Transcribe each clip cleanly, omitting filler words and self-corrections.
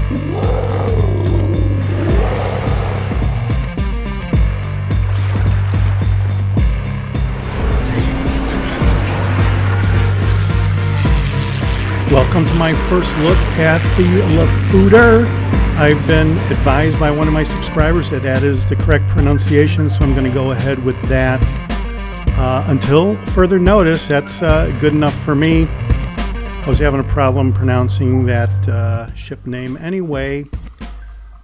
Welcome to my first look at the Foudre. I've been advised by one of my subscribers that that is the correct pronunciation, so I'm going to go ahead with that. Until further notice, that's good enough for me. I was having a problem pronouncing that ship name anyway,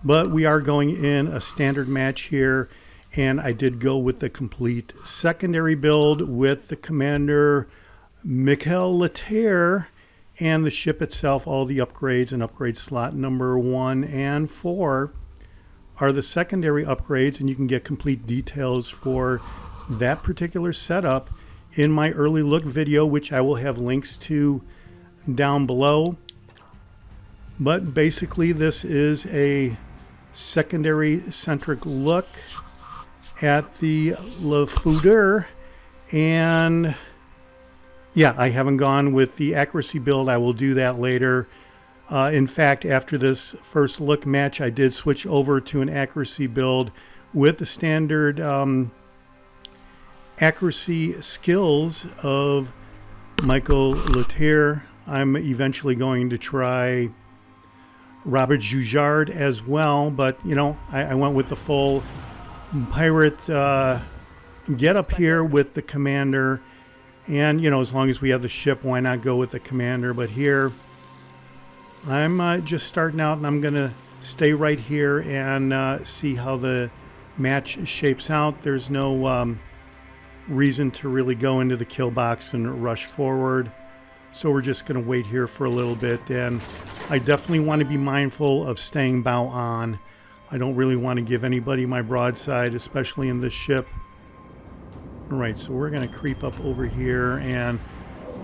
but we are going in a standard match here, and I did go with the complete secondary build with the commander Michel Le Tir. And the ship itself, all the upgrades and upgrade slot number 1 and 4 are the secondary upgrades, and you can get complete details for that particular setup in my early look video, which I will have links to down below. But basically this is a secondary centric look at the Le Foudre, and yeah, I haven't gone with the accuracy build. I will do that later. In fact, after this first look match, I did switch over to an accuracy build with the standard accuracy skills of Michel Le Tir. I'm eventually going to try Robert Joujard as well, but you know, I went with the full pirate get up here with the commander. And, you know, as long as we have the ship, why not go with the commander? But here, I'm just starting out, and I'm going to stay right here and see how the match shapes out. There's no reason to really go into the kill box and rush forward. So we're just going to wait here for a little bit. And I definitely want to be mindful of staying bow on. I don't really want to give anybody my broadside, especially in this ship. All right, so we're going to creep up over here and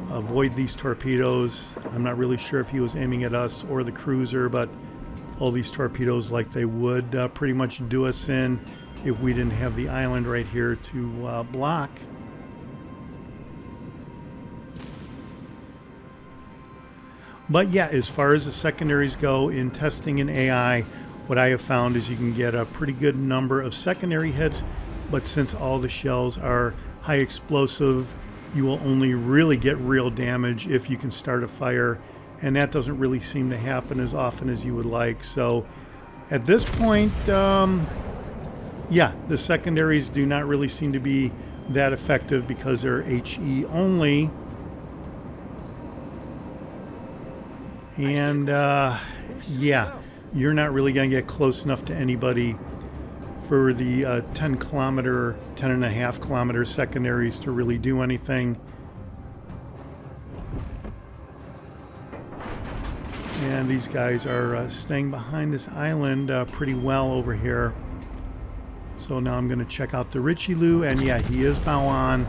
avoid these torpedoes. I'm not really sure if he was aiming at us or the cruiser, but all these torpedoes, like they would pretty much do us in if we didn't have the island right here to block. But yeah, as far as the secondaries go in testing in AI, what I have found is you can get a pretty good number of secondary hits. But since all the shells are high explosive, you will only really get real damage if you can start a fire. And that doesn't really seem to happen as often as you would like. So at this point, yeah, the secondaries do not really seem to be that effective because they're HE only. And yeah, you're not really going to get close enough to anybody for the 10.5 kilometer secondaries to really do anything. And these guys are staying behind this island pretty well over here. So now I'm going to check out the Richelieu, and yeah, he is bow on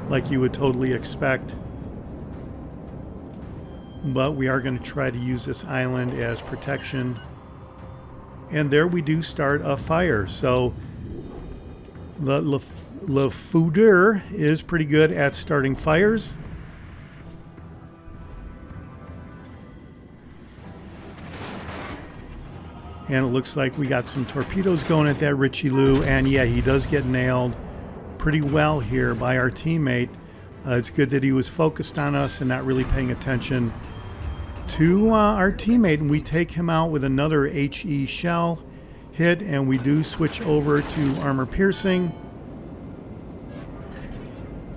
like you would totally expect. But we are going to try to use this island as protection. And there we do start a fire. So the Le Foudre is pretty good at starting fires. And it looks like we got some torpedoes going at that Richelieu. And yeah, he does get nailed pretty well here by our teammate. It's good that he was focused on us and not really paying attention to our teammate, and we take him out with another HE shell hit, and we do switch over to armor piercing.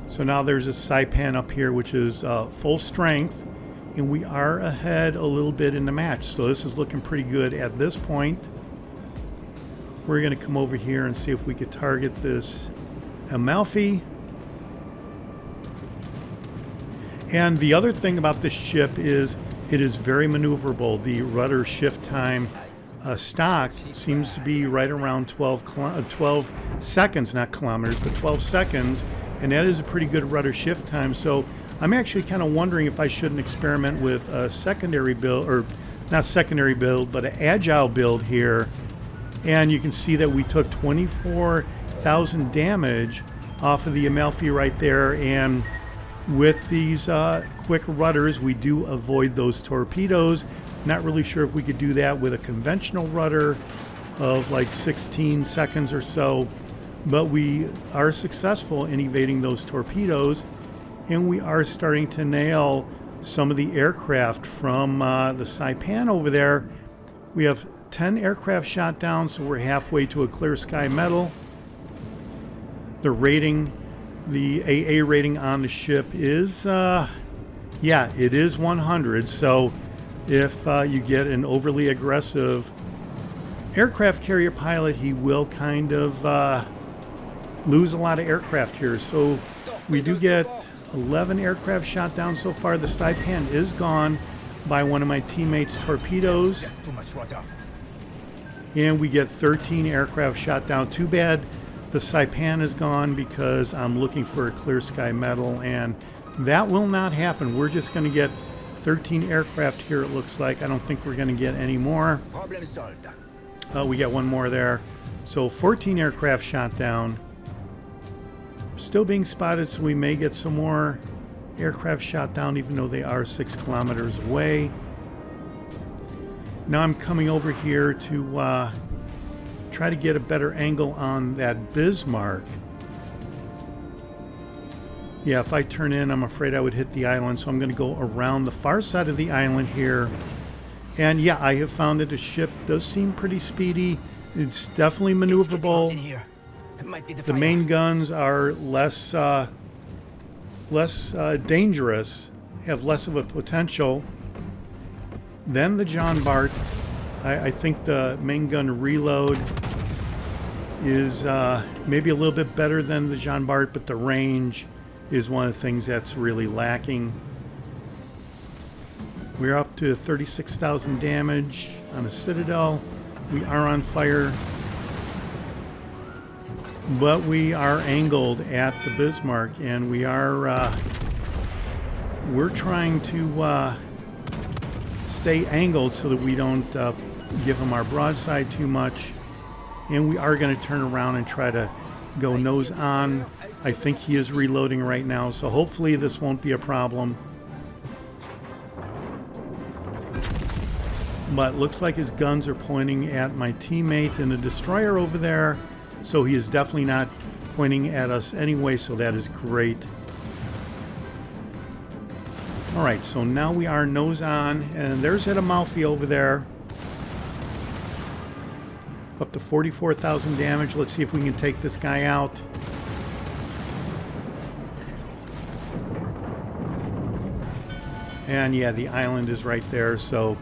So now there's a Saipan up here, which is full strength, and we are ahead a little bit in the match. So this is looking pretty good at this point. We're going to come over here and see if we could target this Amalfi. And the other thing about this ship is it is very maneuverable. The rudder shift time stock seems to be right around 12 seconds, not kilometers, but 12 seconds. And that is a pretty good rudder shift time. So I'm actually kind of wondering if I shouldn't experiment with a secondary build, or not secondary build, but an agile build here. And you can see that we took 24,000 damage off of the Amalfi right there. And with these quick rudders, we do avoid those torpedoes. Not really sure if we could do that with a conventional rudder of like 16 seconds or so, but we are successful in evading those torpedoes, and we are starting to nail some of the aircraft from the Saipan over there. We have 10 aircraft shot down, so we're halfway to a clear sky medal. The rating, the AA rating on the ship is, yeah, it is 100. So if you get an overly aggressive aircraft carrier pilot, he will kind of lose a lot of aircraft here. So we do get 11 aircraft shot down so far. The Saipan is gone by one of my teammates' torpedoes. And we get 13 aircraft shot down. Too bad the Saipan is gone, because I'm looking for a clear sky medal, and that will not happen. We're just going to get 13 aircraft here, it looks like. I don't think we're going to get any more. Problem solved. We got one more there. So 14 aircraft shot down. Still being spotted, so we may get some more aircraft shot down, even though they are 6 kilometers away. Now I'm coming over here to try to get a better angle on that Bismarck. Yeah, if I turn in, I'm afraid I would hit the island, so I'm going to go around the far side of the island here. And yeah, I have found that the ship does seem pretty speedy. It's definitely maneuverable. The main guns are less dangerous, have less of a potential than the Jean Bart. I think the main gun reload is maybe a little bit better than the Jean Bart, but the range is one of the things that's really lacking. We're up to 36,000 damage on the Citadel. We are on fire, but we are angled at the Bismarck, and we are we're trying to stay angled so that we don't give them our broadside too much. And we are going to turn around and try to go nose on. I think he is reloading right now, so hopefully this won't be a problem. But looks like his guns are pointing at my teammate in the destroyer over there, so he is definitely not pointing at us anyway, so that is great. Alright, so now we are nose on, and there's Amalfi over there. Up to 44,000 damage. Let's see if we can take this guy out. And yeah, the island is right there, so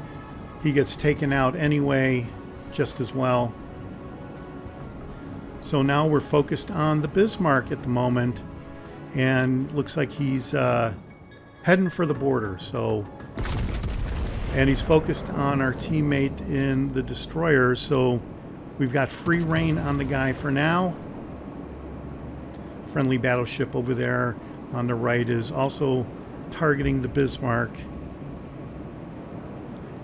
he gets taken out anyway, just as well. So now we're focused on the Bismarck at the moment, and looks like he's heading for the border. So, and he's focused on our teammate in the destroyer, so we've got free reign on the guy for now. Friendly battleship over there on the right is also targeting the Bismarck.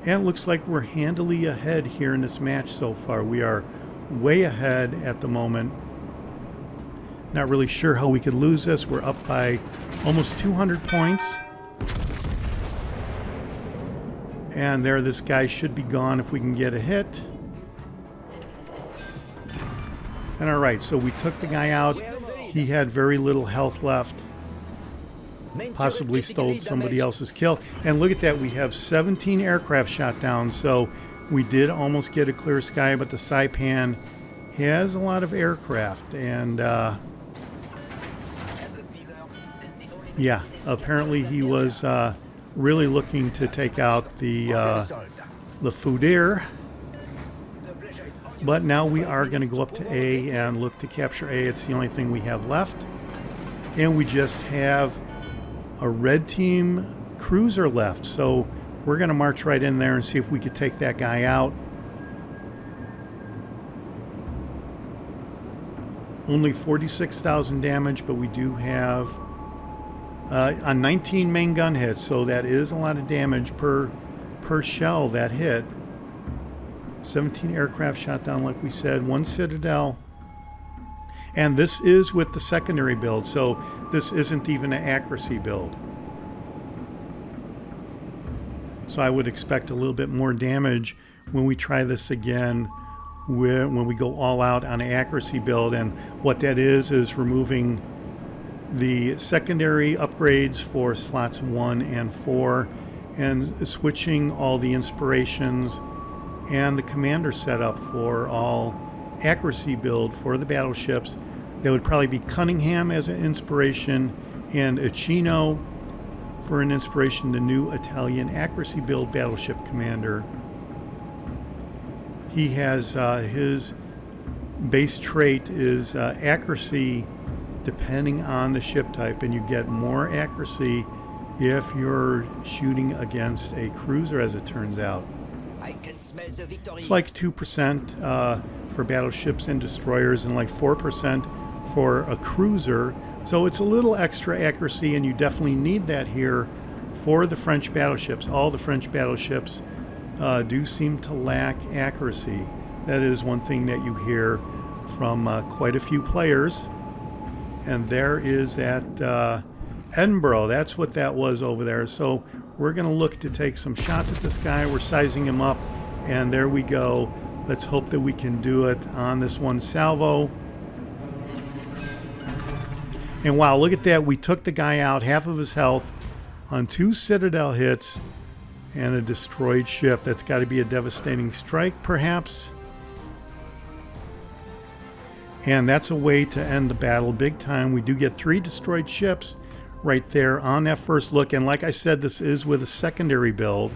And it looks like we're handily ahead here in this match so far. We are way ahead at the moment. Not really sure how we could lose this. We're up by almost 200 points. And there, this guy should be gone if we can get a hit. And alright, so we took the guy out. He had very little health left. Possibly stole somebody else's kill. And look at that, we have 17 aircraft shot down, so we did almost get a clear sky, but the Saipan has a lot of aircraft, and yeah, apparently he was really looking to take out the Foudre. But now we are going to go up to A and look to capture A. It's the only thing we have left. And we just have a red team cruiser left. So we're going to march right in there and see if we could take that guy out. Only 46,000 damage, but we do have a 19 main gun hits. So that is a lot of damage per shell that hit. 17 aircraft shot down, like we said, 1 Citadel. And this is with the secondary build, so this isn't even an accuracy build. So I would expect a little bit more damage when we try this again, when we go all out on an accuracy build. And what that is removing the secondary upgrades for slots 1 and 4 and switching all the inspirations and the commander setup for all accuracy build for the battleships. That would probably be Cunningham as an inspiration and Achino for an inspiration, the new Italian accuracy build battleship commander. He has his base trait is accuracy depending on the ship type, and you get more accuracy if you're shooting against a cruiser, as it turns out. I can smell the victory. It's like 2% for battleships and destroyers and like 4% for a cruiser. So it's a little extra accuracy, and you definitely need that here for the French battleships. All the French battleships do seem to lack accuracy. That is one thing that you hear from quite a few players. And there is that Edinburgh. That's what that was over there. So we're going to look to take some shots at this guy. We're sizing him up, and there we go. Let's hope that we can do it on this one salvo. And wow, look at that. We took the guy out, half of his health, on 2 Citadel hits and a destroyed ship. That's got to be a devastating strike, perhaps. And that's a way to end the battle big time. We do get 3 destroyed ships right there on that first look. And like I said, this is with a secondary build.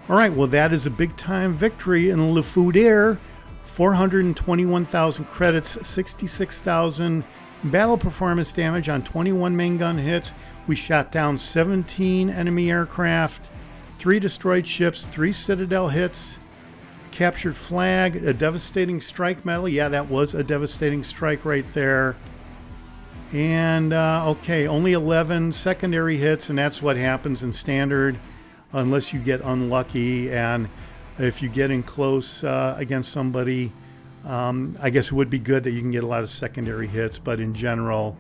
All right, well, that is a big time victory in Le Foudre. 421,000 credits, 66,000 battle performance damage on 21 main gun hits. We shot down 17 enemy aircraft, 3 destroyed ships, 3 Citadel hits, captured flag, a devastating strike medal. Yeah, that was a devastating strike right there. And okay, only 11 secondary hits, and that's what happens in standard unless you get unlucky. And if you get in close against somebody, I guess it would be good that you can get a lot of secondary hits, but in general,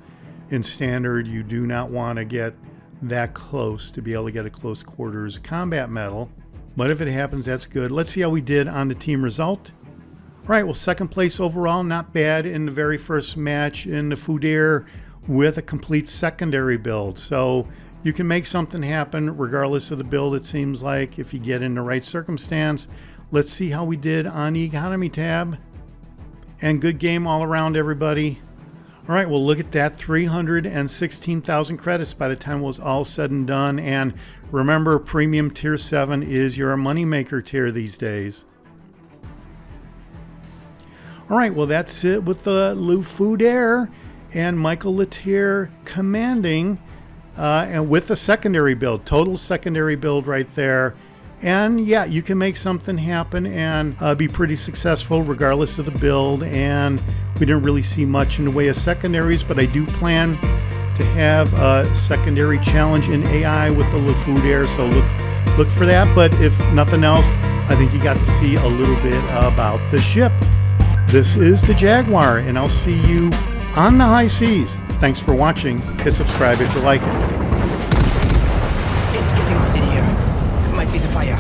in standard, you do not want to get that close to be able to get a close quarters combat medal. But if it happens, that's good. Let's see how we did on the team result. All right, well, second place overall, not bad in the very first match in the Foudre with a complete secondary build. So you can make something happen regardless of the build, it seems like, if you get in the right circumstance. Let's see how we did on the economy tab. And good game all around, everybody. All right, well, look at that, 316,000 credits by the time it was all said and done. And remember, Premium Tier 7 is your moneymaker tier these days. All right, well, that's it with the Le Foudre and Michel Le Tir commanding, and with a secondary build, total secondary build right there. And yeah, you can make something happen and be pretty successful regardless of the build. And we didn't really see much in the way of secondaries, but I do plan to have a secondary challenge in AI with the Le Foudre, so look for that. But if nothing else, I think you got to see a little bit about the ship. This is the Jaguar, and I'll see you on the high seas. Thanks for watching. Hit subscribe if you like it. It's getting hot in here. It might be the fire.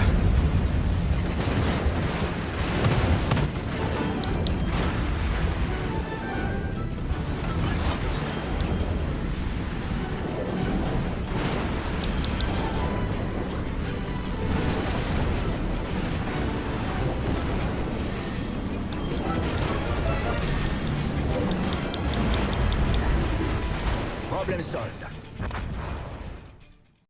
Problem solved.